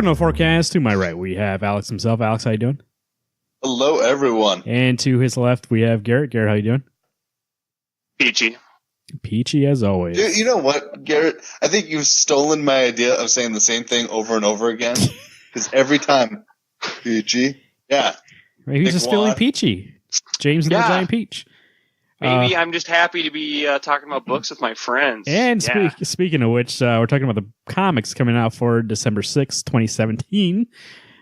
Welcome to the forecast. To my right, we have Alex himself. Alex, how you doing? Hello, everyone. And to his left, we have Garrett. Garrett, how you doing? Peachy. Peachy as always. You know what, Garrett? I think you've stolen my idea of saying the same thing over and over again. Because every time, Peachy. Yeah. Maybe he's just feeling peachy. James and the Giant Peach. Maybe I'm just happy to be talking about books with my friends. And speaking of which, we're talking about the comics coming out for December 6th, 2017.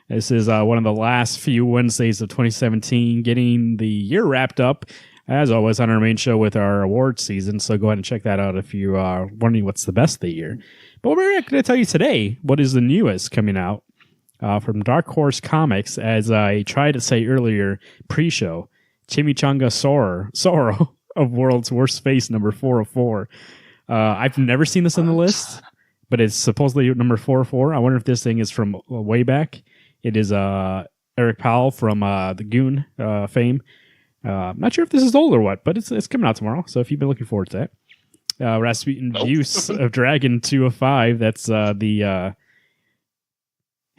This is one of the last few Wednesdays of 2017, getting the year wrapped up, as always, on our main show with our awards season. So go ahead and check that out if you are wondering what's the best of the year. But we're going to tell you today what is the newest coming out from Dark Horse Comics, as I tried to say earlier, pre-show. Chimichanga Sorrow of World's Worst Face, number 404. I've never seen this on the list, but it's supposedly number 404. I wonder if this thing is from way back. It is Eric Powell from the Goon fame. Not sure if this is old or what, but it's coming out tomorrow, so if you've been looking forward to that. Rasputin Use of Dragon 205, that's the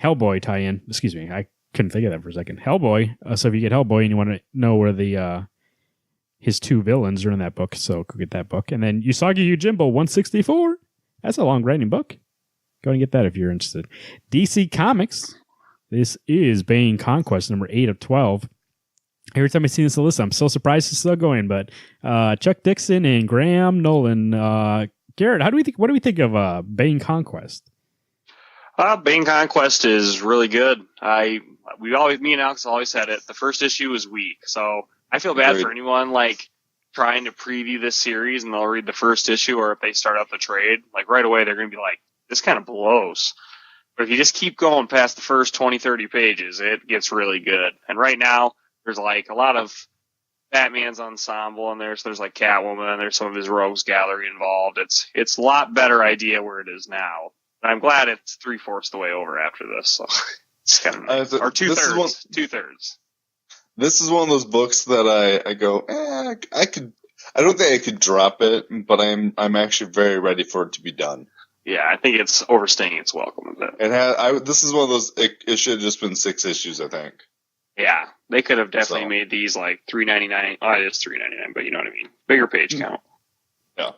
Hellboy tie-in. Excuse me, I couldn't think of that for a second. Hellboy. So if you get Hellboy and you want to know where the his two villains are in that book, so go get that book. And then Usagi Yojimbo 164. That's a long-writing book. Go and get that if you're interested. DC Comics. This is Bane Conquest, number 8 of 12. Every time I see this list, I'm so surprised it's still going. But Chuck Dixon and Graham Nolan. Garrett, what do we think of Bane Conquest? Bane Conquest is really good. Me and Alex always said it. The first issue was weak, so I feel bad for anyone like trying to preview this series and they'll read the first issue, or if they start out the trade, like right away they're going to be like, this kind of blows. But if you just keep going past the first 20, 30 pages, it gets really good. And right now there's like a lot of Batman's ensemble, and there's like Catwoman, and there's some of his rogues gallery involved. It's a lot better idea where it is now. And I'm glad it's 3/4 the way over after this. So it's kind of nice. Or 2/3. 2/3. This is one of those books that I go, I could. I don't think I could drop it, but I'm actually very ready for it to be done. Yeah, I think it's overstaying its welcome a bit. This is one of those. It should have just been 6 issues, I think. Yeah, they could have definitely made these like $3.99. Oh, it is $3.99, but you know what I mean. Bigger page count. Yeah.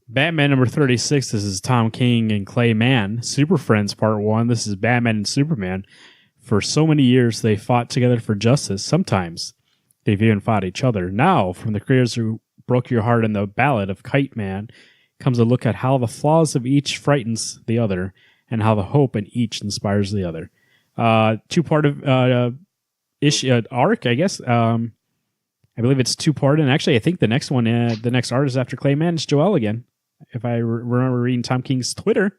Batman number 36. This is Tom King and Clay Mann. Super Friends Part 1. This is Batman and Superman. For so many years, they fought together for justice. Sometimes they've even fought each other. Now, from the creators who broke your heart in the Ballad of Kite Man, comes a look at how the flaws of each frightens the other, and how the hope in each inspires the other. Two-part of issue arc, I guess. I believe it's 2-part, and actually, I think the next one, the next artist after Clay Mann is Joelle again, if I remember reading Tom King's Twitter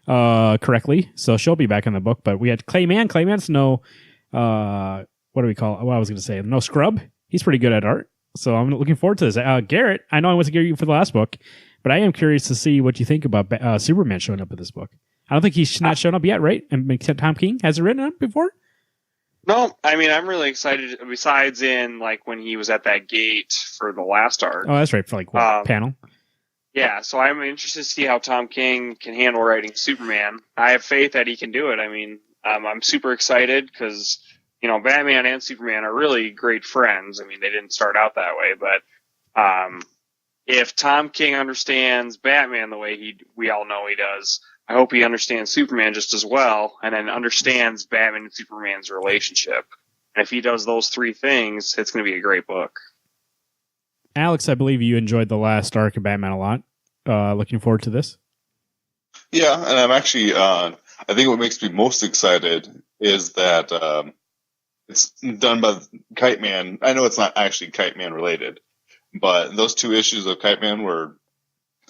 correctly. So she'll be back in the book. But we had Clay Mann. Clay Mann's no, what do we call it? What I was going to say, no scrub. He's pretty good at art. So I'm looking forward to this. Garrett, I know I wasn't Garrett for the last book, but I am curious to see what you think about Superman showing up in this book. I don't think he's not shown up yet, right? And Tom King has it written up before? No, I mean, I'm really excited. Besides in like when he was at that gate for the last arc. Oh, that's right. For like what, panel. Yeah, so I'm interested to see how Tom King can handle writing Superman. I have faith that he can do it. I mean, I'm super excited because, you know, Batman and Superman are really great friends. I mean, they didn't start out that way, but if Tom King understands Batman the way we all know he does, I hope he understands Superman just as well, and then understands Batman and Superman's relationship. And if he does those 3 things, it's going to be a great book. Alex, I believe you enjoyed the last arc of Batman a lot. Looking forward to this? Yeah, and I'm actually, I think what makes me most excited is that it's done by Kite Man. I know it's not actually Kite Man related, but those 2 issues of Kite Man were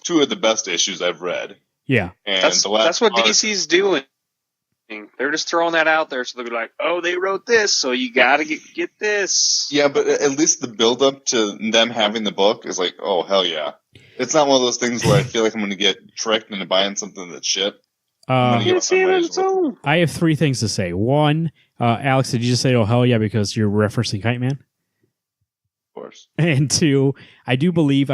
2 of the best issues I've read. Yeah. And that's what DC's doing. They're just throwing that out there, so they'll be like, "Oh, they wrote this, so you got to get this." Yeah, but at least the build up to them having the book is like, "Oh, hell yeah!" It's not one of those things where I feel like I'm going to get tricked into buying something that's shit. I have 3 things to say. 1, Alex, did you just say "Oh hell yeah" because you're referencing Kite Man? Course. And 2, I believe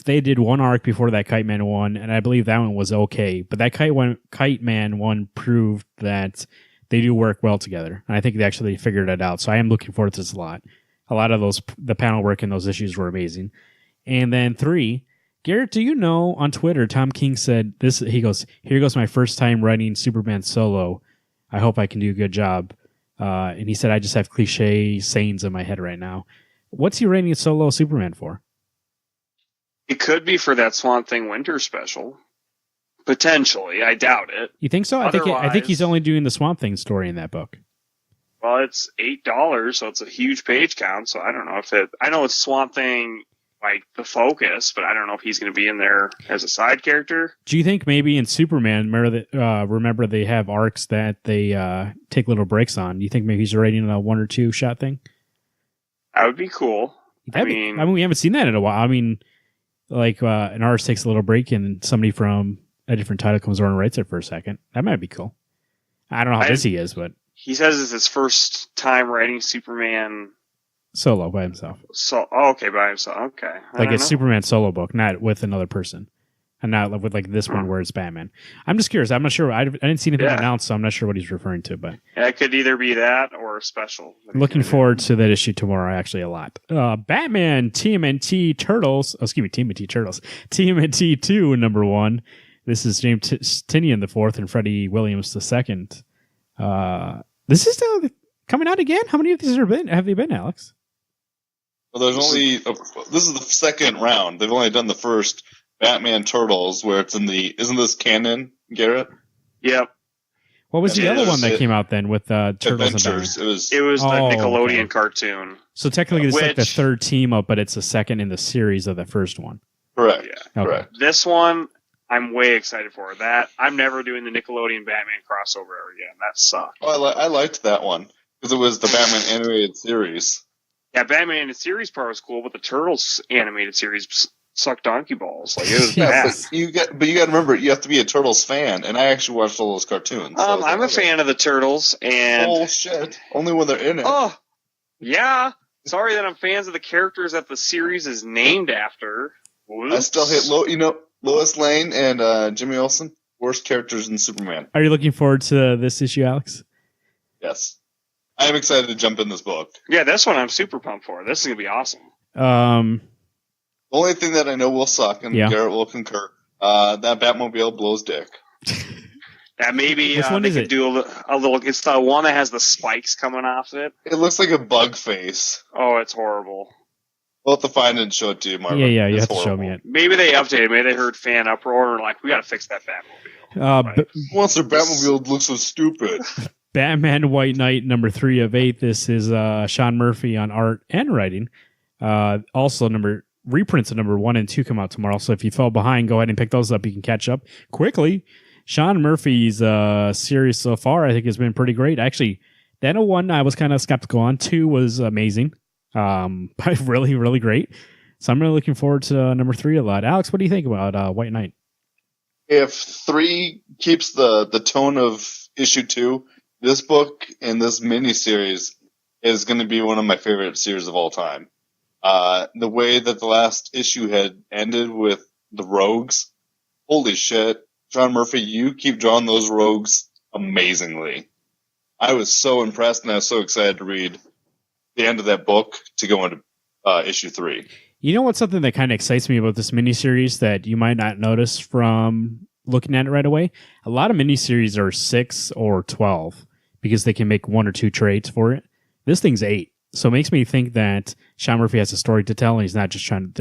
they did 1 arc before that Kite Man one, and I believe that one was okay. But that Kite Man one proved that they do work well together. And I think they actually figured it out. So I am looking forward to this a lot. A lot of the panel work in those issues were amazing. And then 3, Garrett, do you know on Twitter, Tom King said this, he goes, "Here goes my first time writing Superman solo. I hope I can do a good job." And he said, "I just have cliche sayings in my head right now." What's he writing a solo Superman for? It could be for that Swamp Thing winter special. Potentially. I doubt it. You think so? I think he's only doing the Swamp Thing story in that book. Well, it's $8, so it's a huge page count. So I don't know I know it's Swamp Thing, like the focus, but I don't know if he's going to be in there as a side character. Do you think maybe in Superman, remember they have arcs that they take little breaks on? Do you think maybe he's writing a 1 or 2 shot thing? That would be cool. I mean, we haven't seen that in a while. I mean, like an artist takes a little break and somebody from a different title comes over and writes it for a second. That might be cool. I don't know how busy he is, but he says it's his first time writing Superman solo by himself. Okay, by himself. Okay, like a Superman solo book, not with another person, and not with like this one where it's Batman. I'm just curious. I'm not sure. I didn't see anything announced, so I'm not sure what he's referring to. But it could either be that or a special. Looking forward to that issue tomorrow. Actually, a lot. Batman TMNT Turtles. TMNT Turtles. TMNT 2 #1. This is James Tynion IV and Freddie Williams II. This is still coming out again? How many of these have they been, Alex? Well, there's only... this is the second round. They've only done the first Batman Turtles, where it's in the... Isn't this canon, Garrett? Yep. What was the other one that came out then with Turtles Adventures. and Batman? It was the Nickelodeon cartoon. So technically it's like the third team up, but it's the second in the series of the first one. Correct. Yeah. Okay. Correct. This one... I'm way excited for that. I'm never doing the Nickelodeon Batman crossover ever again. That sucked. Oh, I liked that one because it was the Batman animated series. Yeah, Batman animated series part was cool, but the Turtles animated series sucked donkey balls. Like it was bad. But you got to remember, you have to be a Turtles fan, and I actually watched all those cartoons. So I'm a fan of the Turtles, and oh shit, only when they're in it. Oh, yeah. Sorry that I'm fans of the characters that the series is named after. Oops. I still hit Lois Lane and Jimmy Olsen, worst characters in Superman. Are you looking forward to this issue, Alex? Yes. I am excited to jump in this book. Yeah, this one I'm super pumped for. This is going to be awesome. The only thing that I know will suck, and Garrett will concur, that Batmobile blows dick. That maybe Which one they is could it? do a little... It's the one that has the spikes coming off it. It looks like a bug face. Oh, it's horrible. We'll have to find it and show it to you, Marvin. Yeah, you it's have to show me it. Maybe they updated. Maybe they heard fan uproar and like, we got to fix that Batmobile. Who wants their Batmobile to look so stupid? Batman White Knight #3 of 8. This is Sean Murphy on art and writing. Also, reprints of #1 and 2 come out tomorrow. So if you fell behind, go ahead and pick those up. You can catch up quickly. Sean Murphy's series so far, I think, has been pretty great. Actually, that 1 I was kind of skeptical on. 2 was amazing. Really, really great. So I'm really looking forward to #3 a lot. Alex, what do you think about White Knight? If 3 keeps the tone of issue 2, this book and this miniseries is going to be one of my favorite series of all time. The way that the last issue had ended with the rogues, holy shit. Sean Murphy, you keep drawing those rogues amazingly. I was so impressed and I was so excited to read the end of that book to go into issue 3. You know what's something that kind of excites me about this miniseries that you might not notice from looking at it right away? A lot of miniseries are 6 or 12 because they can make 1 or 2 trades for it. This thing's 8. So it makes me think that Sean Murphy has a story to tell and they're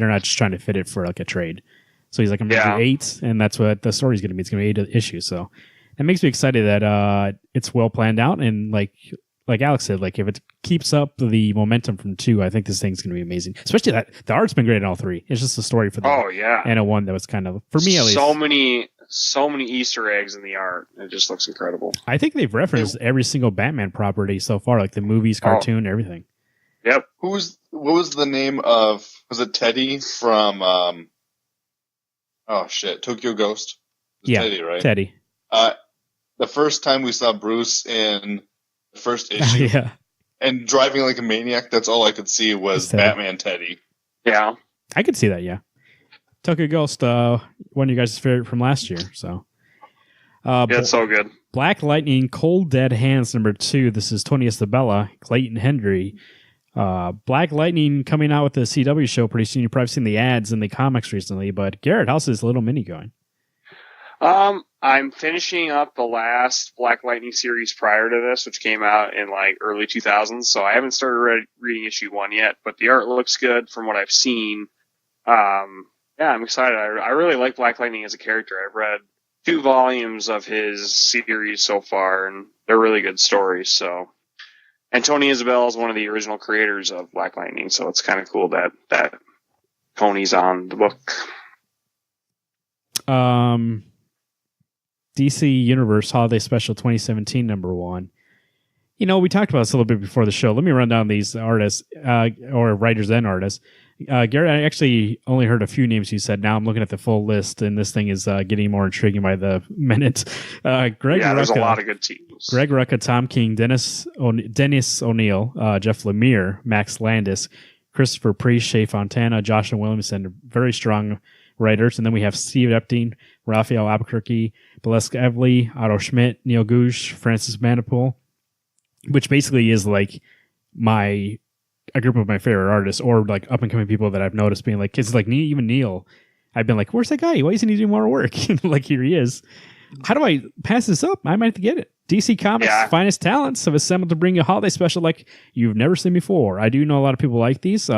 not just trying to fit it for like a trade. So he's like, I'm going to do 8, and that's what the story's going to be. It's going to be 8 issues. So it makes me excited that it's well planned out. And like Alex said, like if it keeps up the momentum from 2, I think this thing's going to be amazing. Especially that the art's been great in all 3. It's just a story for the and 1 that was kind of, for me at least. So many Easter eggs in the art. It just looks incredible. I think they've referenced every single Batman property so far, like the movies, cartoon, everything. Yep. What was the name of, was it Teddy from, Tokyo Ghost? Yeah, Teddy, right? Teddy. The first time we saw Bruce in the first issue, and driving like a maniac, that's all I could see was Batman Teddy. Yeah. I could see that, yeah. Tokyo Ghost, one of you guys' favorite from last year, so. Yeah, it's so good. Black Lightning, Cold Dead Hands #2. This is Tony Isabella, Clayton Hendry. Black Lightning coming out with the CW show pretty soon. You've probably seen the ads in the comics recently, but Garrett, how's this little mini going? I'm finishing up the last Black Lightning series prior to this, which came out in like early 2000s. So I haven't started reading issue 1 yet, but the art looks good from what I've seen. Yeah, I'm excited. I really like Black Lightning as a character. I've read 2 volumes of his series so far, and they're really good stories. So, and Tony Isabella is one of the original creators of Black Lightning, so it's kind of cool that Tony's on the book. DC Universe Holiday Special 2017 #1. You know, we talked about this a little bit before the show. Let me run down these artists, or writers and artists. Garrett, I actually only heard a few names you said. Now I'm looking at the full list, and this thing is getting more intriguing by the minute. Greg Rucka, there's a lot of good teams. Greg Rucka, Tom King, Dennis O'Neill, Jeff Lemire, Max Landis, Christopher Priest, Shea Fontana, Joshua Williamson, very strong writers. And then we have Steve Epting, Raphael Albuquerque, Baleska Evely, Otto Schmidt, Neil Goosh, Francis Manipool, which basically is like a group of my favorite artists, or like up and coming people that I've noticed being like, kids like even Neil. I've been like, where's that guy? Why isn't he doing more work? Like, here he is. How do I pass this up? I might have to get it. DC Comics' finest talents have assembled to bring you a holiday special like you've never seen before. I do know a lot of people like these.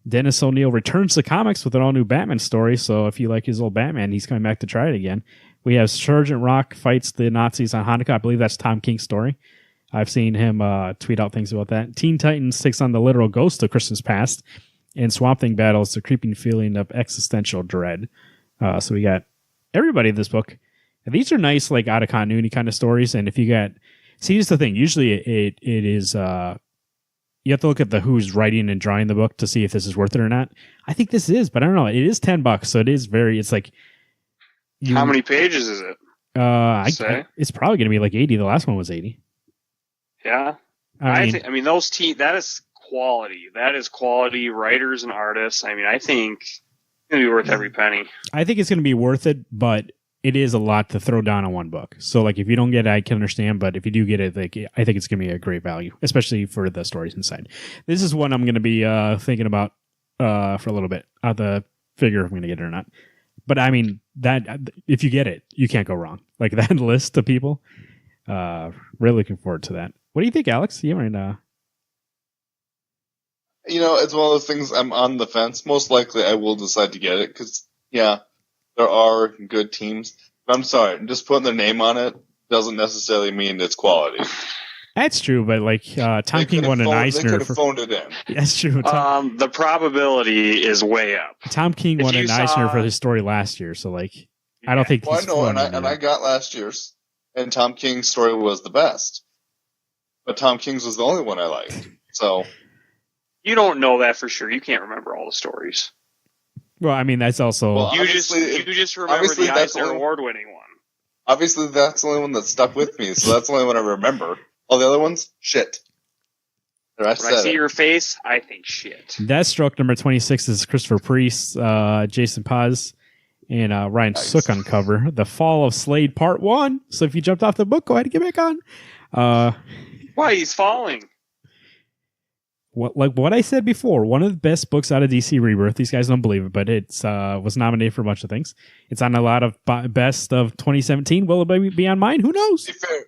Dennis O'Neill returns to comics with an all-new Batman story, so if you like his old Batman, he's coming back to try it again. We have Sergeant Rock fights the Nazis on Hanukkah. I believe that's Tom King's story. I've seen him tweet out things about that. Teen Titans takes on the literal ghost of Christmas past, and Swamp Thing battles the creeping feeling of existential dread. So we got everybody in this book. And these are nice, like, out of continuity kind of stories, and if you got... See, here's the thing. Usually it is... you have to look at who's writing and drawing the book to see if this is worth it or not. I think this is, but I don't know. It is $10, so it is very... It's like... How many pages is it? It's probably going to be like 80. The last one was 80. Yeah. I mean, those that is quality. That is quality writers and artists. I mean, I think it's going to be worth every penny. I think it's going to be worth it, but it is a lot to throw down on one book. So, like, if you don't get it, I can understand, but if you do get it, like, I think it's going to be a great value, especially for the stories inside. This is one I'm going to be thinking about for a little bit. I have to figure if I'm going to get it or not. But, I mean, that if you get it, you can't go wrong. Like, that list of people, really looking forward to that. What do you think, Alex? You might, You know, it's one of those things I'm on the fence. Most likely I will decide to get it because, yeah, there are good teams. But I'm sorry, just putting their name on it doesn't necessarily mean it's quality. That's true, but like Tom King won an Eisner. They could have phoned it in. That's true. The probability is way up. Tom King won an Eisner for his story last year, so like I don't think. Well, I know, and I got last year's, and Tom King's story was the best. But Tom King's was the only one I liked. So you don't know that for sure. You can't remember all the stories. Well, I mean, that's also... Well, you just remember the Eisner Award-winning one. Obviously, that's the only one that stuck with me, so that's the only one I remember. All the other ones, shit. When I see your face, I think shit. Deathstroke #26 is Christopher Priest, Jason Paz, and Ryan Sook on cover. The Fall of Slade Part 1. So if you jumped off the book, go ahead and get back on. Why, he's falling. What I said before, one of the best books out of DC Rebirth. These guys don't believe it, but it's was nominated for a bunch of things. It's on a lot of best of 2017. Will it be on mine? Who knows? To be fair,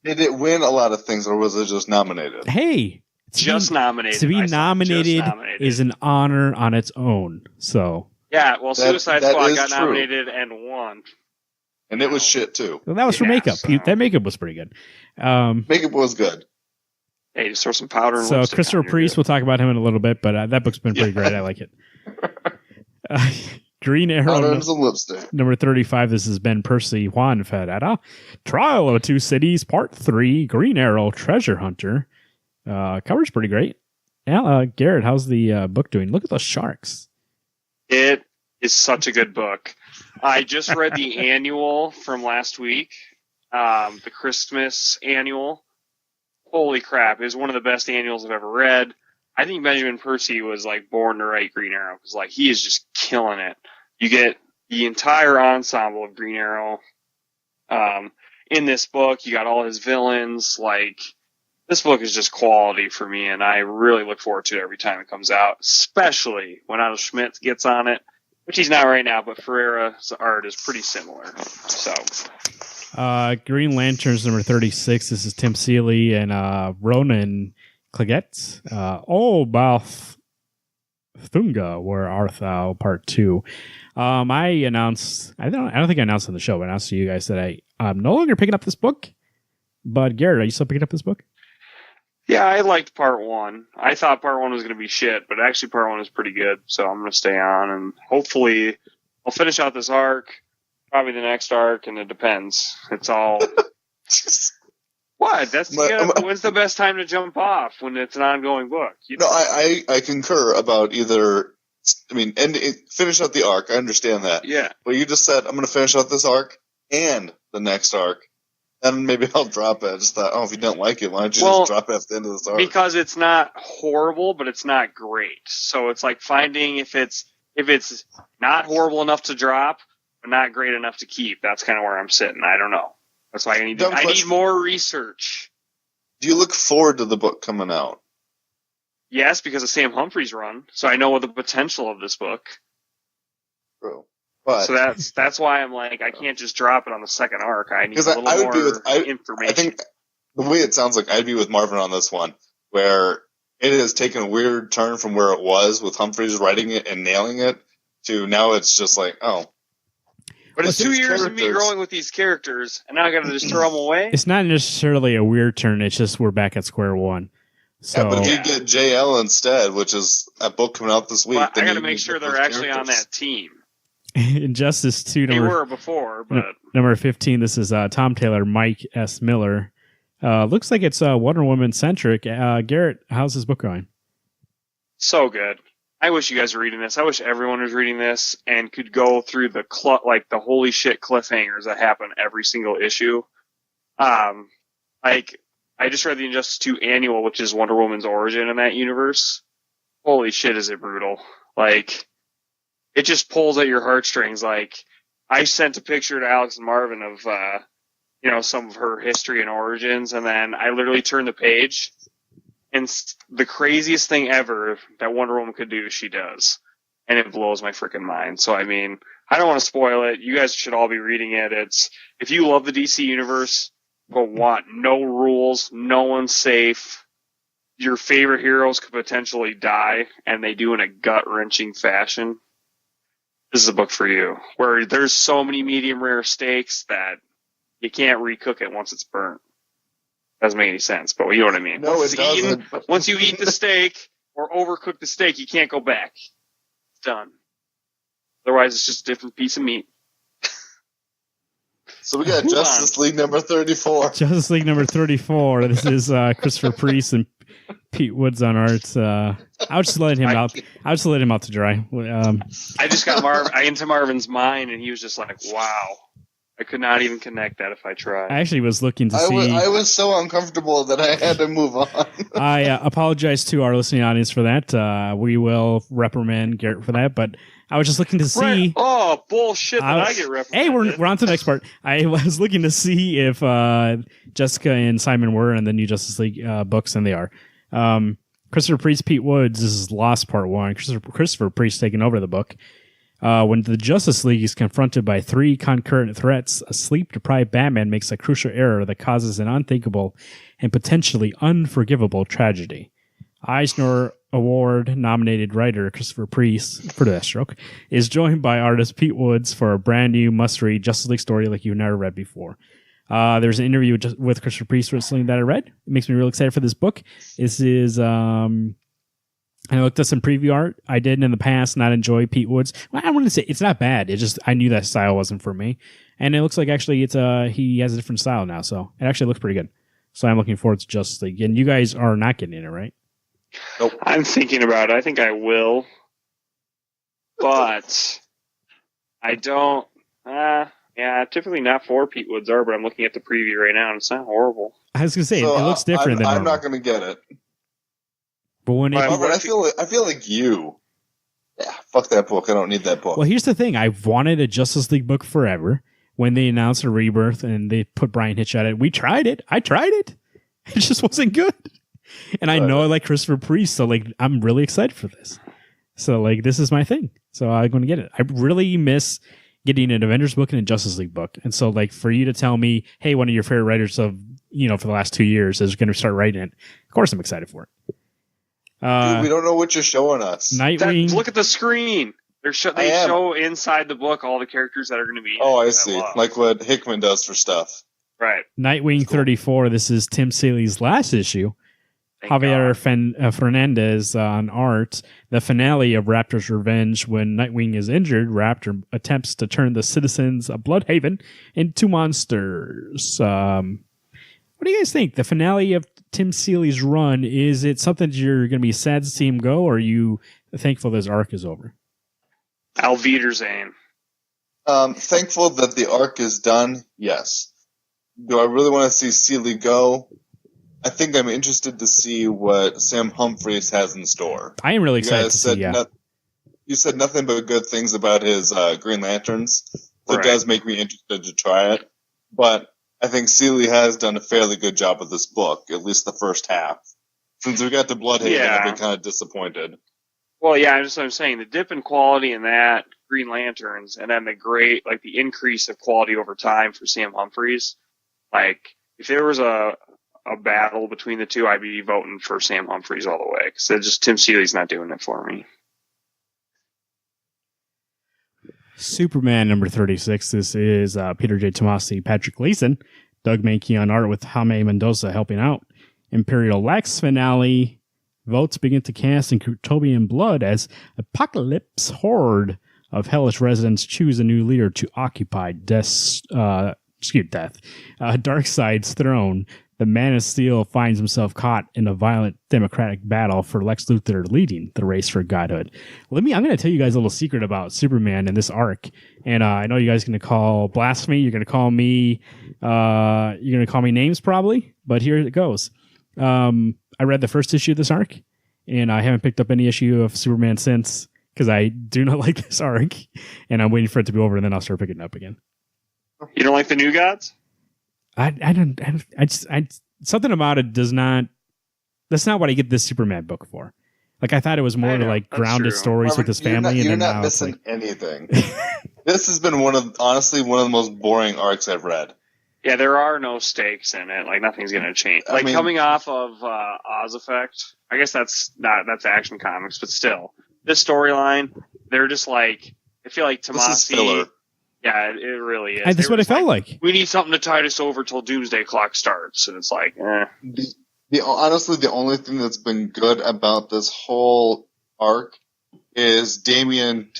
did it win a lot of things, or was it just nominated? Hey, nominated. To be nominated is an honor on its own. So yeah, well, Suicide Squad got nominated and won, and it was shit too. Well, that was for makeup. So. That makeup was pretty good. Makeup was good. Hey, just throw some powder. So Christopher Priest, we'll talk about him in a little bit, but that book's been pretty great. I like it. Green Arrow #35. This is Ben Percy Juan Ferreira. Trial of Two Cities Part 3. Green Arrow Treasure Hunter. Cover's pretty great. Yeah, Garrett, how's the book doing? Look at those sharks. It is such a good book. I just read the annual from last week, the Christmas annual. Holy crap, it was one of the best annuals I've ever read. I think Benjamin Percy was like born to write Green Arrow because like he is just killing it. You get the entire ensemble of Green Arrow. In this book, you got all his villains. Like, this book is just quality for me, and I really look forward to it every time it comes out, especially when Otto Schmidt gets on it, which he's not right now, but Ferreira's art is pretty similar. So, Green Lanterns number 36. This is Tim Seeley and Ronan Clagett. Balth Thunga were Arthau Part 2. I announced, I don't think I announced on the show, but I announced to you guys that I'm no longer picking up this book. But Garrett, are you still picking up this book? Yeah, I liked Part 1. I thought Part 1 was going to be shit, but actually Part 1 is pretty good, so I'm going to stay on, and hopefully I'll finish out this arc, probably the next arc, and it depends. It's all... What? When's the best time to jump off? When it's an ongoing book? I concur about either... finish out the arc. I understand that. Yeah. But you just said, I'm going to finish out this arc and the next arc. And maybe I'll drop it. I just thought, if you don't like it, why don't you just drop it at the end of this arc? Because it's not horrible, but it's not great. So it's like finding if it's not horrible enough to drop, but not great enough to keep. That's kind of where I'm sitting. I don't know. That's why I need more research. Do you look forward to the book coming out? Yes, because of Sam Humphrey's run. So I know the potential of this book. True. But, so that's why I'm like, I can't just drop it on the second arc. I need a little more information. I think the way it sounds like I'd be with Marvin on this one, where it has taken a weird turn from where it was with Humphreys writing it and nailing it to now it's just like, But it's 2 years of me growing with these characters, and now I got to just throw them away? It's not necessarily a weird turn. It's just we're back at square one. So, but if you get JL instead, which is a book coming out this week, well, I got to make sure they're actually on that team. Injustice 2. They were before, but... Number 15, this is Tom Taylor, Mike S. Miller. Looks like it's Wonder Woman-centric. Garrett, how's this book going? So good. I wish you guys were reading this. I wish everyone was reading this and could go through the holy shit cliffhangers that happen every single issue. I just read the Injustice 2 annual, which is Wonder Woman's origin in that universe. Holy shit, is it brutal. It just pulls at your heartstrings. I sent a picture to Alex and Marvin of, some of her history and origins, and then I literally turned the page, and the craziest thing ever that Wonder Woman could do, she does. And it blows my freaking mind. So, I don't want to spoil it. You guys should all be reading it. If you love the DC universe, but want no rules, no one's safe, your favorite heroes could potentially die, and they do in a gut-wrenching fashion, this is a book for you, where there's so many medium rare steaks that you can't recook it once it's burnt. Doesn't make any sense, but you know what I mean. No, it doesn't. Once you eat the steak or overcook the steak, you can't go back. It's done. Otherwise, it's just a different piece of meat. So we got Justice League number 34. Justice League number 34. This is Christopher Priest and Pete Woods on art. I would just let him out. I would just let him out to dry. I just got into Marvin's mind, and he was just like, "Wow." I could not even connect that if I tried. I actually was looking to see. I was so uncomfortable that I had to move on. I apologize to our listening audience for that. We will reprimand Garrett for that, but I was just looking to see. Right. Oh, bullshit! I get reprimanded. Hey, we're on to the next part. I was looking to see if Jessica and Simon were in the new Justice League books, and they are. Christopher Priest, Pete Woods. This is Lost Part 1. Christopher Priest taking over the book. When the Justice League is confronted by 3 concurrent threats, a sleep-deprived Batman makes a crucial error that causes an unthinkable and potentially unforgivable tragedy. Eisner Award-nominated writer Christopher Priest, for Deathstroke, is joined by artist Pete Woods for a brand new must-read Justice League story like you've never read before. There's an interview with Christopher Priest recently that I read. It makes me real excited for this book. This is... I looked at some preview art. I did in the past not enjoy Pete Woods. Well, I wouldn't say it's not bad. It's just I knew that style wasn't for me, and it looks like actually it's he has a different style now, so it actually looks pretty good. So I'm looking forward to Justice League. And you guys are not getting in it, right? Nope. I'm thinking about it. I think I will, but I don't. Typically not for Pete Woods art, but I'm looking at the preview right now, and it's not horrible. I was gonna say it looks different. I'm not gonna get it. But when I feel like you. Yeah, fuck that book. I don't need that book. Well, here's the thing. I've wanted a Justice League book forever. when they announced a Rebirth and they put Brian Hitch at it. We tried it. I tried it. It just wasn't good. And I know I like Christopher Priest, so like I'm really excited for this. So like this is my thing. So I'm going to get it. I really miss getting an Avengers book and a Justice League book. And so like for you to tell me, hey, one of your favorite writers of, for the last 2 years is going to start writing it. Of course I'm excited for it. Dude, we don't know what you're showing us. Nightwing. Look at the screen. They show inside the book all the characters that are going to be in it. Oh, I see. Like what Hickman does for stuff. Right. Nightwing 34. This is Tim Seeley's last issue. Javier Fernandez on art. The finale of Raptor's revenge. When Nightwing is injured, Raptor attempts to turn the citizens of Bloodhaven into monsters. What do you guys think? The finale of Tim Seeley's run, is it something you're going to be sad to see him go, or are you thankful this arc is over? Auf Wiedersehen. Thankful that the arc is done, yes. Do I really want to see Seeley go? I think I'm interested to see what Sam Humphries has in store. I am really excited to see, you said nothing but good things about his Green Lanterns. So right. It does make me interested to try it. But I think Seeley has done a fairly good job with this book, at least the first half. Since we got to Bloodhaven, I've been kind of disappointed. Well, yeah, that's what I'm saying. The dip in quality in that, Green Lanterns, and then the increase of quality over time for Sam Humphries. Like, if there was a battle between the two, I'd be voting for Sam Humphries all the way. Because Tim Seeley's not doing it for me. Superman number 36. This is Peter J. Tomasi, Patrick Gleason, Doug Mankey on art with Jaime Mendoza helping out. Imperial Lex finale. Votes begin to cast in Kryptonian blood as Apocalypse horde of hellish residents choose a new leader to occupy Darkseid's throne. The Man of Steel finds himself caught in a violent democratic battle for Lex Luthor leading the race for godhood. I'm going to tell you guys a little secret about Superman in this arc. And I know you guys are going to call blasphemy. You're going to call me names probably, but here it goes. I read the first issue of this arc, and I haven't picked up any issue of Superman since because I do not like this arc, and I'm waiting for it to be over, and then I'll start picking it up again. You don't like the New Gods? Something about it does not. That's not what I get this Superman book for. Like I thought it was more to like ground his stories with his family, you're and then not missing anything. This has been one of the most boring arcs I've read. Yeah, there are no stakes in it. Like nothing's going to change. Coming off of Oz Effect, I guess that's Action Comics, but still, this storyline, they're just like I feel like Tomasi. This is filler. Yeah, it really is. That's what it felt like. We need something to tide us over till Doomsday Clock starts, and it's like, Honestly, the only thing that's been good about this whole arc is John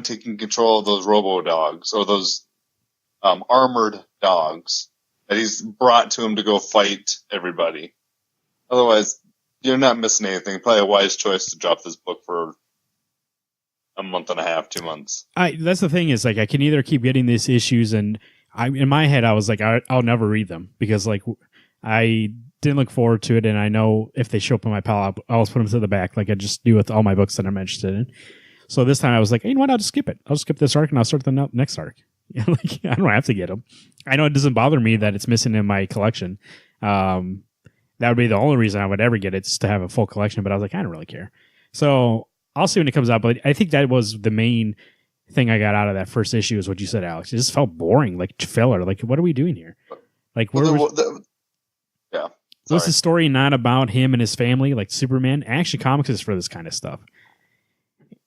taking control of those robo-dogs, or those armored dogs that he's brought to him to go fight everybody. Otherwise, you're not missing anything. Probably a wise choice to drop this book for a month and a half, 2 months. That's the thing is like I can either keep getting these issues, and in my head I was like I'll never read them because like I didn't look forward to it, and I know if they show up in my pile I'll always put them to the back like I just do with all my books that I'm interested in. So this time I was like, hey, you know what? I'll just skip it. I'll skip this arc and I'll start the next arc. Like I don't have to get them. I know it doesn't bother me that it's missing in my collection. That would be the only reason I would ever get it, is to have a full collection. But I was like, I don't really care. So I'll see when it comes out, but I think that was the main thing I got out of that first issue is what you said, Alex. It just felt boring, like filler. Like, what are we doing here? Like, was the story not about him and his family, like Superman? Action Comics is for this kind of stuff.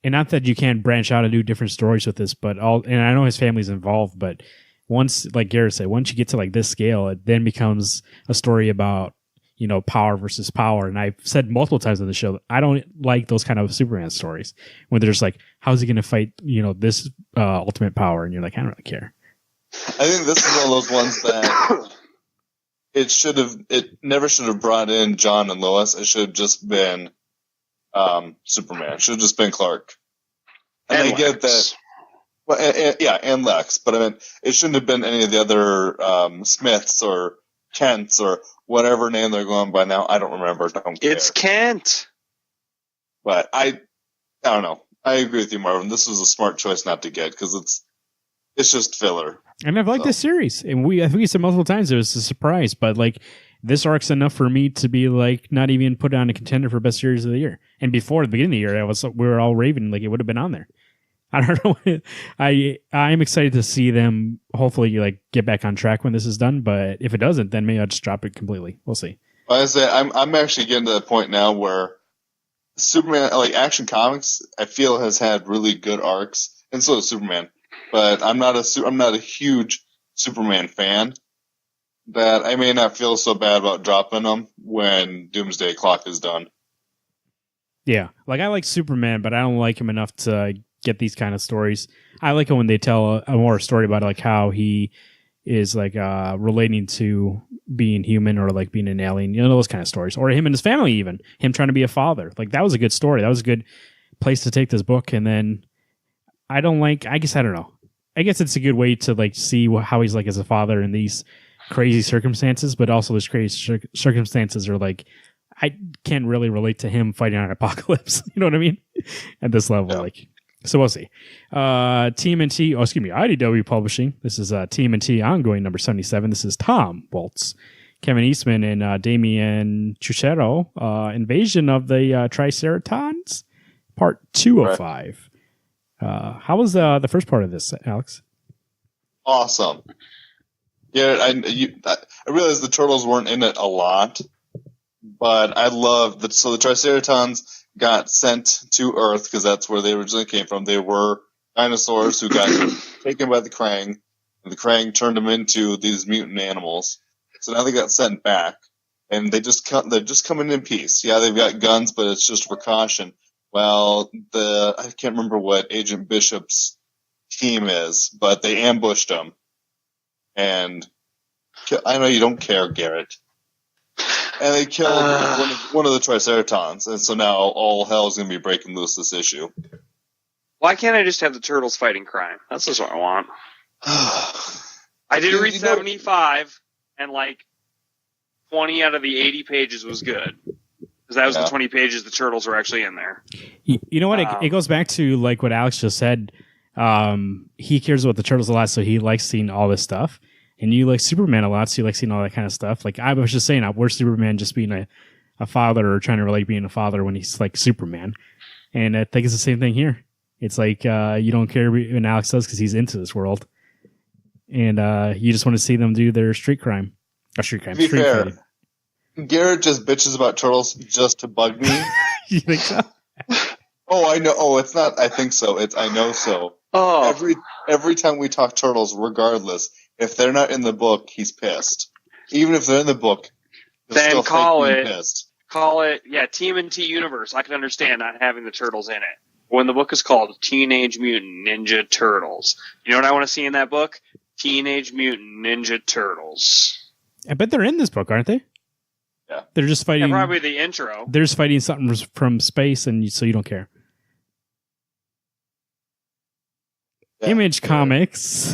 And not that you can't branch out and do different stories with this, and I know his family's involved, but once, like Garrett said, once you get to like this scale, it then becomes a story about, power versus power. And I've said multiple times on the show that I don't like those kind of Superman stories when they're just like, how's he going to fight, this ultimate power? And you're like, I don't really care. I think this is one of those ones that it never should have brought in John and Lois. It should have just been Superman. It should have just been Clark. And I get that. Well, and Lex. But I mean, it shouldn't have been any of the other Smiths or Kents or whatever name they're going by now. I don't remember. Don't care. It's Kent. But I don't know. I agree with you, Marvin. This was a smart choice not to get because it's just filler. And I've liked this series, and I think we said multiple times it was a surprise, but like this arc's enough for me to be like not even put on a contender for best series of the year. And before the beginning of the year, we were all raving like it would have been on there. I don't know. I'm excited to see them hopefully like get back on track when this is done. But if it doesn't, then maybe I'll just drop it completely. We'll see. Like I say, I'm actually getting to the point now where Superman, like Action Comics, I feel has had really good arcs, and so does Superman. But I'm not a huge Superman fan. That I may not feel so bad about dropping them when Doomsday Clock is done. Yeah, like I like Superman, but I don't like him enough to get these kind of stories. I like it when they tell a more story about like how he is like relating to being human or like being an alien, you know, those kind of stories, or him and his family, even him trying to be a father. Like that was a good story. That was a good place to take this book. And then I don't know. I guess it's a good way to like see how he's like as a father in these crazy circumstances, but also those crazy circumstances are like, I can't really relate to him fighting an apocalypse. You know what I mean? At this level, Yeah. like, so we'll see. IDW Publishing. This is TMNT ongoing number 77. This is Tom Waltz, Kevin Eastman, and Damian Chuchero. Invasion of the Triceratons, part 205. How was the first part of this, Alex? Awesome. Yeah, I realized the turtles weren't in it a lot, but I love that. So the Triceratons got sent to Earth because that's where they originally came from. They were dinosaurs who got taken by the Krang, and the Krang turned them into these mutant animals. So now they got sent back, and they're just coming in peace. Yeah, they've got guns, but it's just a precaution. Well, I can't remember what Agent Bishop's team is, but they ambushed them. And I know you don't care, Garrett. And they killed one of the Triceratons, and so now all hell is going to be breaking loose this issue. Why can't I just have the turtles fighting crime? That's just what I want. I did read 75, and like 20 out of the 80 pages was good. Because that was the 20 pages the turtles were actually in there. You know what? It goes back to like what Alex just said. He cares about the turtles a lot, so he likes seeing all this stuff. And you like Superman a lot, so you like seeing all that kind of stuff. Like I was just saying, where's Superman just being a father or trying to relate being a father when he's like Superman? And I think it's the same thing here. It's like you don't care when Alex does because he's into this world. And you just want to see them do their street crime. Street fair, fighting. Garrett just bitches about turtles just to bug me. You think so? Oh, I know. Oh, it's not I think so. It's I know so. Oh. Every time we talk turtles, regardless, if they're not in the book, he's pissed. Even if they're in the book, then call it pissed. TMNT Universe. I can understand not having the turtles in it. When the book is called Teenage Mutant Ninja Turtles, you know what I want to see in that book? Teenage Mutant Ninja Turtles. I bet they're in this book, aren't they? Yeah. They're just fighting. Probably the intro. They're just fighting something from space, and so you don't care. Yeah. Image Comics.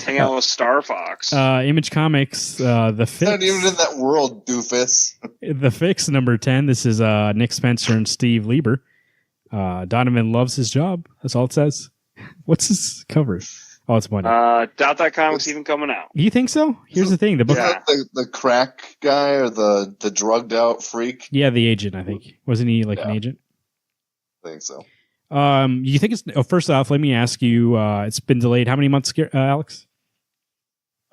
Hang out with Star Fox. Image Comics, The Fix. Not even in that world, doofus. The Fix, number 10. This is Nick Spencer and Steve Lieber. Donovan loves his job. That's all it says. What's his cover? Oh, it's one. Doubt that comic's even coming out. You think so? Here's the thing. The book. Yeah. The crack guy or the drugged out freak? Yeah, the agent, I think. Wasn't he like an agent? I think so. You think it's... Oh, first off, let me ask you, it's been delayed how many months, Alex?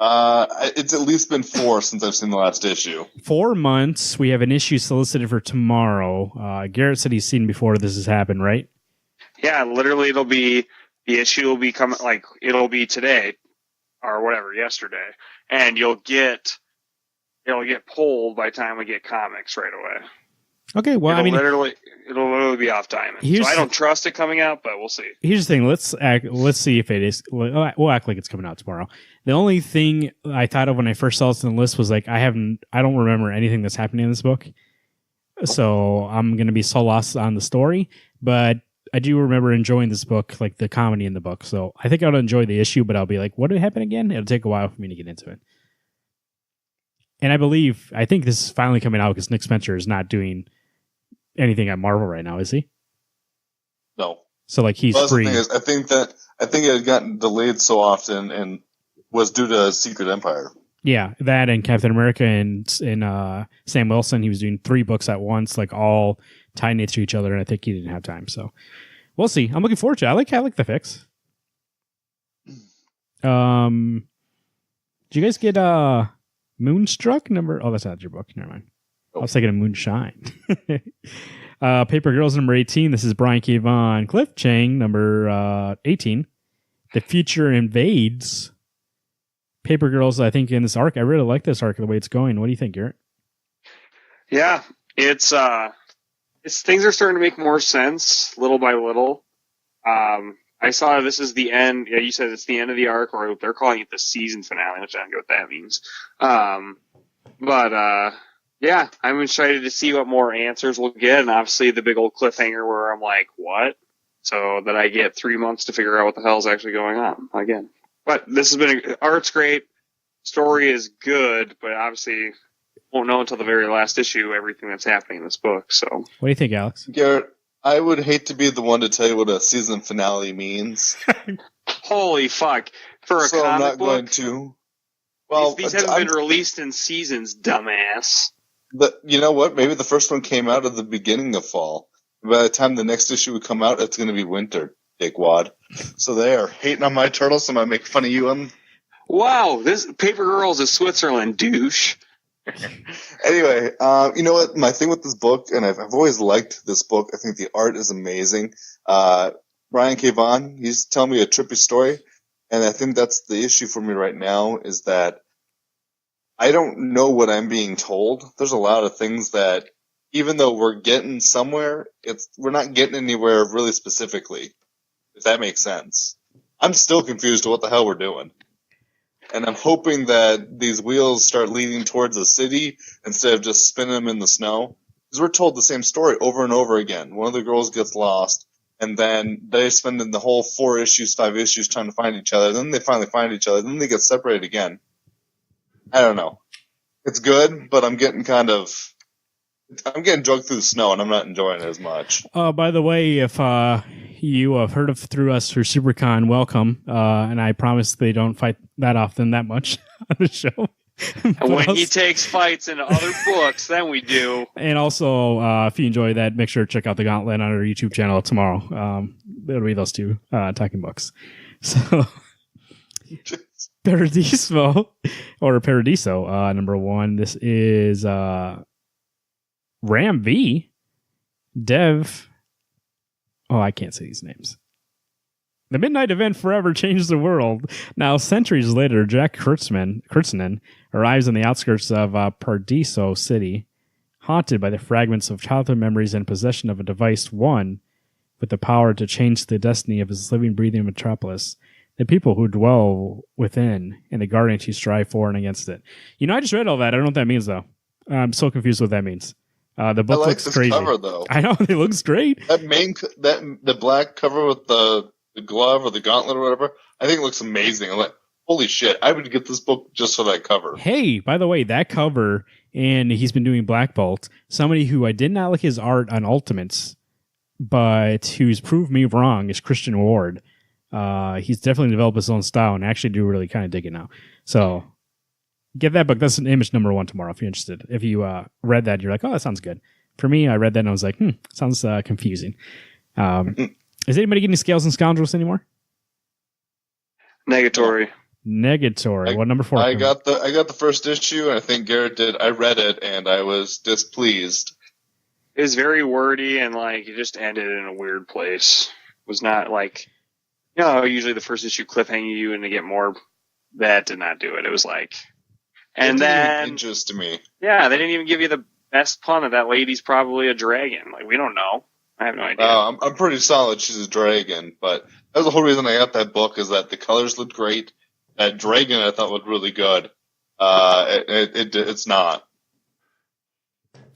It's at least been 4 since I've seen the last issue. 4 months. We have an issue solicited for tomorrow. Garrett said he's seen before this has happened, right? Yeah, literally the issue will be coming, like, it'll be today or whatever, yesterday. And it'll get pulled by the time we get comics right away. Okay, well, it'll literally be off timing. So I don't trust it coming out, but we'll see. Here's the thing. Let's see if it is. We'll act like it's coming out tomorrow. The only thing I thought of when I first saw this on the list was like, I don't remember anything that's happening in this book. So I'm going to be so lost on the story, but I do remember enjoying this book, like the comedy in the book. So I think I'll enjoy the issue, but I'll be like, what did happen again? It'll take a while for me to get into it. And I think this is finally coming out because Nick Spencer is not doing anything at Marvel right now, is he? No. So like he's Well, free. The thing is, I think it had gotten delayed so often and was due to Secret Empire. Yeah, that and Captain America and Sam Wilson. He was doing 3 books at once, like all tied into each other, and I think he didn't have time. So we'll see. I'm looking forward to it. I like the fix. Did you guys get Moonstruck number? Oh, that's not your book. Never mind. I was thinking of Moonshine. Paper Girls number 18. This is Brian K. Vaughan. Cliff Chang number 18. The Future Invades. Paper Girls, I think in this arc, I really like this arc the way it's going. What do you think, Garrett? Yeah, it's things are starting to make more sense little by little. I saw this is the end. Yeah, you said it's the end of the arc, or they're calling it the season finale, which I don't know what that means. Yeah, I'm excited to see what more answers we'll get, and obviously the big old cliffhanger where I'm like, what? So that I get 3 months to figure out what the hell's actually going on again. But this has been art's great, story is good, but obviously won't know until the very last issue everything that's happening in this book. So, what do you think, Alex? Garrett, I would hate to be the one to tell you what a season finale means. Holy fuck! For a so comic I'm not book, going to. Well, these haven't been released in seasons, dumbass. You know what? Maybe the first one came out at the beginning of fall. By the time the next issue would come out, it's going to be winter, dickwad. So they are hating on my turtles, so I'm going to make fun of you. Wow, this Paper Girls is Switzerland, douche. Anyway, you know what? My thing with this book, and I've always liked this book, I think the art is amazing. Brian K. Vaughan, he's telling me a trippy story, and I think that's the issue for me right now, is that I don't know what I'm being told. There's a lot of things that, even though we're getting somewhere, we're not getting anywhere really specifically, if that makes sense. I'm still confused to what the hell we're doing. And I'm hoping that these wheels start leading towards the city instead of just spinning them in the snow. Because we're told the same story over and over again. One of the girls gets lost, and then they spend the whole 4 issues, 5 issues trying to find each other. Then they finally find each other. Then they get separated again. I don't know. It's good, but I'm getting drugged through the snow, and I'm not enjoying it as much. By the way, if you have heard of through us for SuperCon, welcome. And I promise they don't fight that often that much on the show. And when he takes fights in other books, then we do. And also, if you enjoy that, make sure to check out the Gauntlet on our YouTube channel tomorrow. It'll be those 2 talking books. So, Paradiso, or Paradiso, number 1. This is Ram V. Dev. Oh, I can't say these names. The Midnight Event forever changed the world. Now, centuries later, Jack Kurtzman arrives on the outskirts of Paradiso City, haunted by the fragments of childhood memories and possession of a device, one with the power to change the destiny of his living, breathing metropolis. The people who dwell within and the guardians who strive for and against it. You know, I just read all that. I don't know what that means, though. I'm so confused what that means. The book looks crazy. Cover, though. I know, it looks great. The black cover with the glove or the gauntlet or whatever, I think it looks amazing. I'm like, holy shit, I would get this book just for that cover. Hey, by the way, that cover, and he's been doing Black Bolt, somebody who I did not like his art on Ultimates, but who's proved me wrong, is Christian Ward. He's definitely developed his own style, and I actually do really kind of dig it now. So, get that book. That's an Image number 1 tomorrow if you're interested. If you read that, you're like, oh, that sounds good. For me, I read that and I was like, sounds confusing. Is anybody getting Scales and Scoundrels anymore? Negatory. What number 4? I got the first issue, and I think Garrett did. I read it, and I was displeased. It was very wordy, and it just ended in a weird place. It was not usually the first issue cliffhanger you and to get more. That did not do it. It was and then interest to me. Yeah, they didn't even give you the best pun of that lady's probably a dragon. We don't know. I have no idea. I'm pretty solid she's a dragon, but that's the whole reason I got that book, is that the colors looked great. That dragon I thought looked really good. It's not.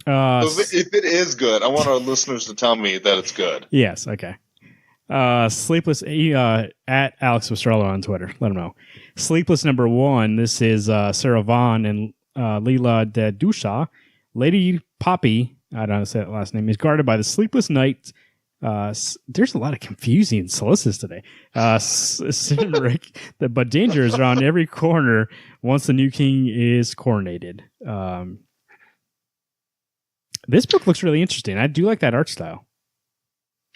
If it is good, I want our listeners to tell me that it's good. Yes, okay. Sleepless at Alex Ostrello on Twitter. Let him know. Sleepless number 1. This is Sarah Vaughn and Leela de Dusha. Lady Poppy, I don't know how to say that last name, is guarded by the sleepless night There's a lot of confusing solicits today. Cynric, but danger is around every corner once the new king is coronated. This book looks really interesting. I do like that art style.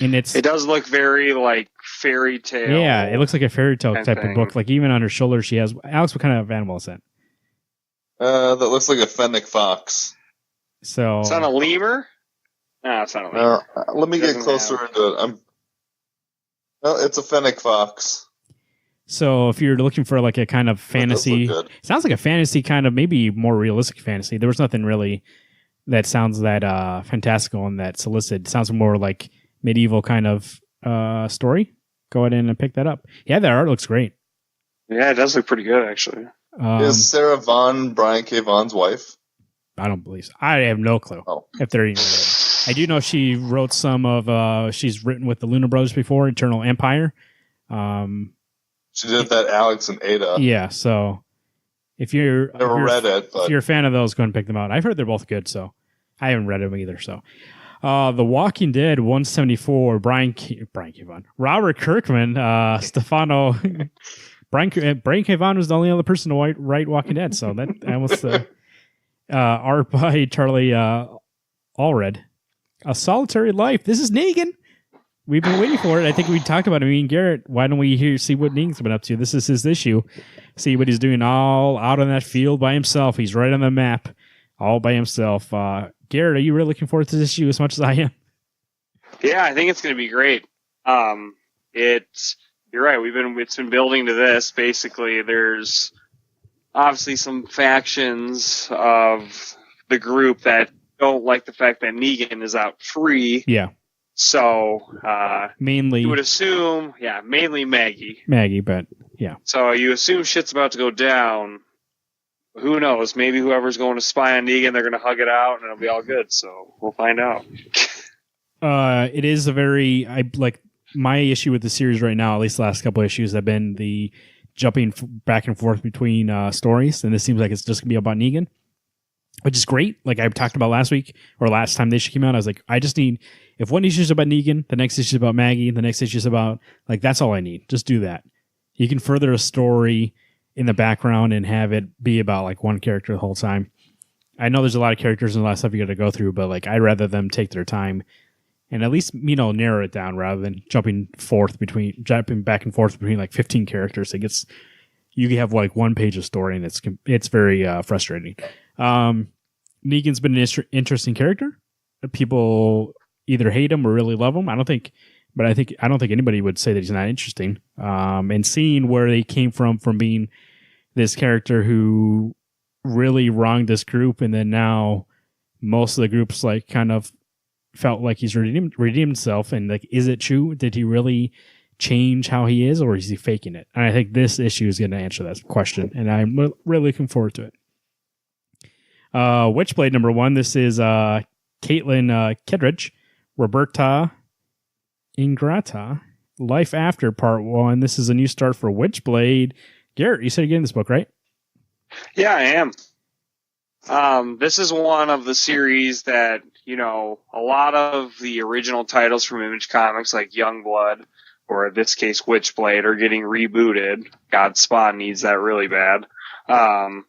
And it does look very like fairy tale. Yeah, it looks like a fairy tale type of book. Like even on her shoulder, she has. Alex, what kind of animal is that? That looks like a fennec fox. So it's not a lemur. No, it's not a lemur. Let me get closer into it. Well, it's a fennec fox. So if you're looking for like a kind of fantasy, it sounds like a fantasy kind of maybe more realistic fantasy. There was nothing really that sounds that fantastical in that solicit. It sounds more like medieval kind of story. Go ahead and pick that up. Yeah, that art looks great. Yeah, it does look pretty good, actually. Is Sarah Vaughn Brian K. Vaughn's wife? I don't believe so. I have no clue if they're even related. I do know she wrote some of. She's written with the Luna Brothers before, Eternal Empire. She did that Alex and Ada. Yeah, so if you're read it, but if you're a fan of those, go and pick them out. I've heard they're both good, so I haven't read them either. So. The Walking Dead 174, Brian K. Vaughan, Robert Kirkman, Stefano, Brian K. Vaughan was the only other person to write Walking Dead, so that was art by Charlie Allred. A Solitary Life. This is Negan. We've been waiting for it. I think we talked about it. Me and Garrett. Why don't we see what Negan's been up to? This is his issue. See what he's doing all out on that field by himself. He's right on the map, all by himself. Garrett, are you really looking forward to this issue as much as I am? Yeah, I think it's going to be great. You're right. It's been building to this. Basically, there's obviously some factions of the group that don't like the fact that Negan is out free. Yeah. So mainly, you would assume, mainly Maggie. But yeah. So you assume shit's about to go down. Who knows? Maybe whoever's going to spy on Negan, they're going to hug it out, and it'll be all good. So we'll find out. It is a very my issue with the series right now. At least the last couple of issues have been the jumping back and forth between stories, and this seems like it's just going to be about Negan, which is great. Like I talked about last week or last time the issue came out, I was like, I just need if one issue is about Negan, the next issue is about Maggie, the next issue is about that's all I need. Just do that. You can further a story in the background and have it be about one character the whole time. I know there's a lot of characters and a lot of stuff you got to go through, but I'd rather them take their time and at least narrow it down rather than jumping back and forth between 15 characters. You can have 1 page of story and it's very frustrating. Negan's been an interesting character. People either hate him or really love him. I don't think anybody would say that he's not interesting. And seeing where they came from being this character who really wronged this group, and then now most of the groups kind of felt like he's redeemed himself. And is it true? Did he really change how he is, or is he faking it? And I think this issue is going to answer that question, and I'm really looking forward to it. Witchblade #1. This is Caitlin Kittredge, Roberta Ingrata, Life After Part 1. This is a new start for Witchblade. Garrett, you said you're getting this book, right? Yeah, I am. This is one of the series that, a lot of the original titles from Image Comics, like Youngblood, or in this case, Witchblade, are getting rebooted. Godspot needs that really bad. And